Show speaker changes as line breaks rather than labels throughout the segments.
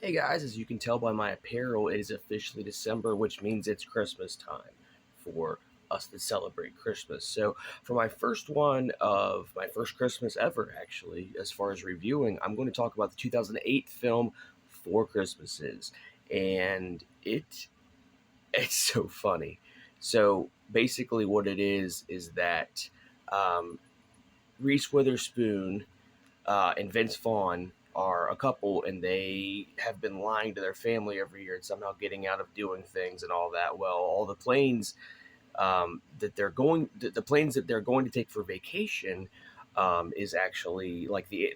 Hey guys, as you can tell by my apparel, it is officially December, which means it's Christmas time for us to celebrate Christmas. So, for my first one of my first Christmas ever, actually, as far as reviewing, I'm going to talk about the 2008 film Four Christmases, and it's so funny. So, basically, what it is that um, Reese Witherspoon and Vince Vaughn are a couple, and they have been lying to their family every year and somehow getting out of doing things and all that. Well, all the planes the planes that they're going to take for vacation is actually like the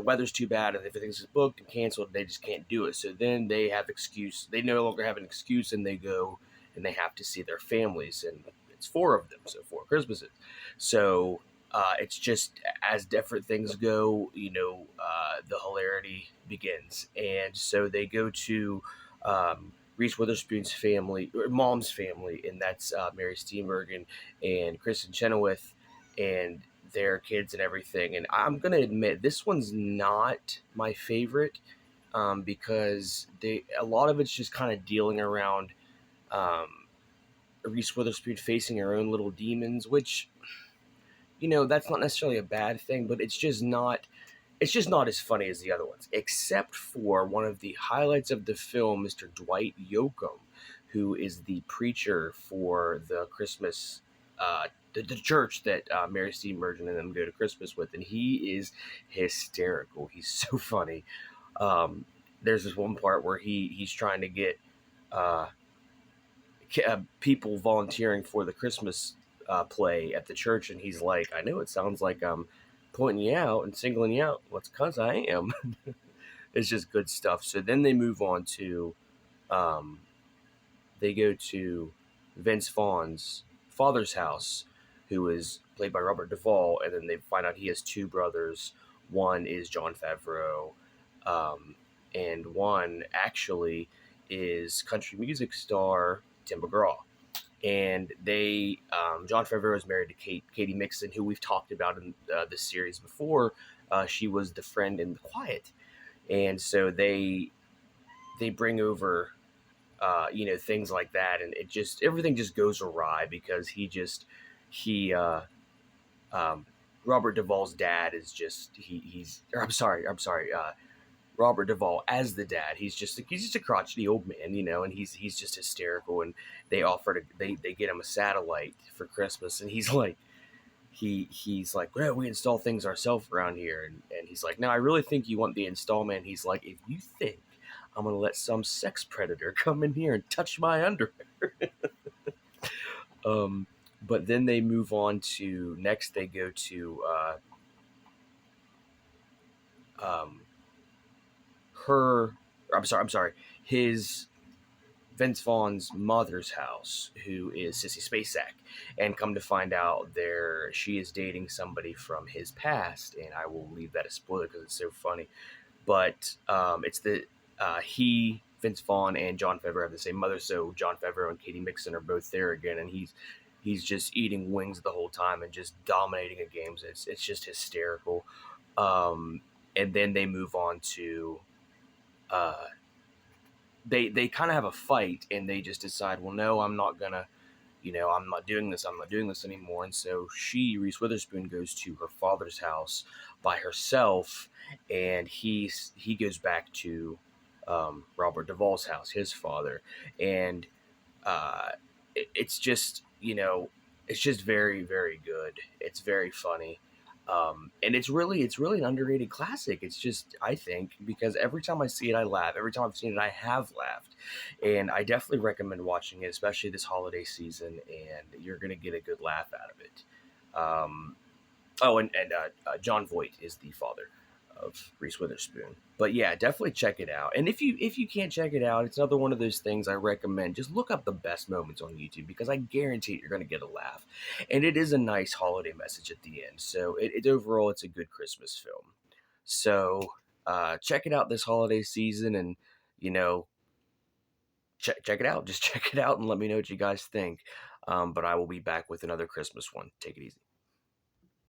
weather's too bad and everything's booked and canceled. They just can't do it. So then they have excuse. They no longer have an excuse, and they go and they have to see their families, and it's four of them, so four Christmases. So it's just as different things go, the hilarity begins, and so they go to Reese Witherspoon's family, or mom's family, and that's Mary Steenburgen and Kristen Chenoweth and their kids and everything. And I'm gonna admit this one's not my favorite because a lot of it's just kind of dealing around um, Reese Witherspoon facing her own little demons, which that's not necessarily a bad thing, but it's just not as funny as the other ones, except for one of the highlights of the film, Mr. Dwight Yoakam, who is the preacher for the Christmas, the church that Mary Steenburgen and them go to Christmas with, and he is hysterical. He's so funny. Um, there's this one part where he's trying to get uh, people volunteering for the Christmas play at the church, and he's like, "I know it sounds like I'm pointing you out and singling you out. What's because I am." It's just good stuff. So then they move on to, um, they go to Vince Vaughn's father's house, who is played by Robert Duvall, and then they find out he has two brothers. One is Jon Favreau, um, and one actually is country music star Tim McGraw. And Jon Favreau is married to Katie Mixon, who we've talked about in this series before. She was the friend in The Quiet, and so they bring over things like that, and everything just goes awry because he um, Robert Duvall's dad is just he's or I'm sorry, Robert Duvall as the dad. He's just a crotchety old man, and he's just hysterical. And they get him a satellite for Christmas, and he's like, well, we install things ourselves around here, and he's like, no, I really think you want the installment. He's like, if you think I'm gonna let some sex predator come in here and touch my underwear. um, but then they move on to next. They go to um, her. I'm sorry. His Vince Vaughn's mother's house, who is Sissy Spacek, and come to find out she is dating somebody from his past, and I will leave that a spoiler because it's so funny. But it's the he Vince Vaughn and Jon Favreau have the same mother, so Jon Favreau and Katie Mixon are both there again, and he's just eating wings the whole time and just dominating the games. It's just hysterical. Um, and then they move on to uh, they kind of have a fight, and they just decide, well, no, I'm not doing this. I'm not doing this anymore. And so Reese Witherspoon, goes to her father's house by herself, and he goes back to Robert Duvall's house, his father, and it's just it's just very very good. It's very funny. And it's really an underrated classic. It's just, I think, because every time I see it, I laugh. Every time I've seen it, I have laughed, and I definitely recommend watching it, especially this holiday season. And you're gonna get a good laugh out of it. Um, oh, and John Voight is the father of Reese Witherspoon. But yeah, definitely check it out. And if you can't check it out, it's another one of those things I recommend. Just look up the best moments on YouTube because I guarantee you're going to get a laugh. And it is a nice holiday message at the end. So overall, it's a good Christmas film. So check it out this holiday season, and you know check it out. Just check it out and let me know what you guys think. But I will be back with another Christmas one. Take it easy.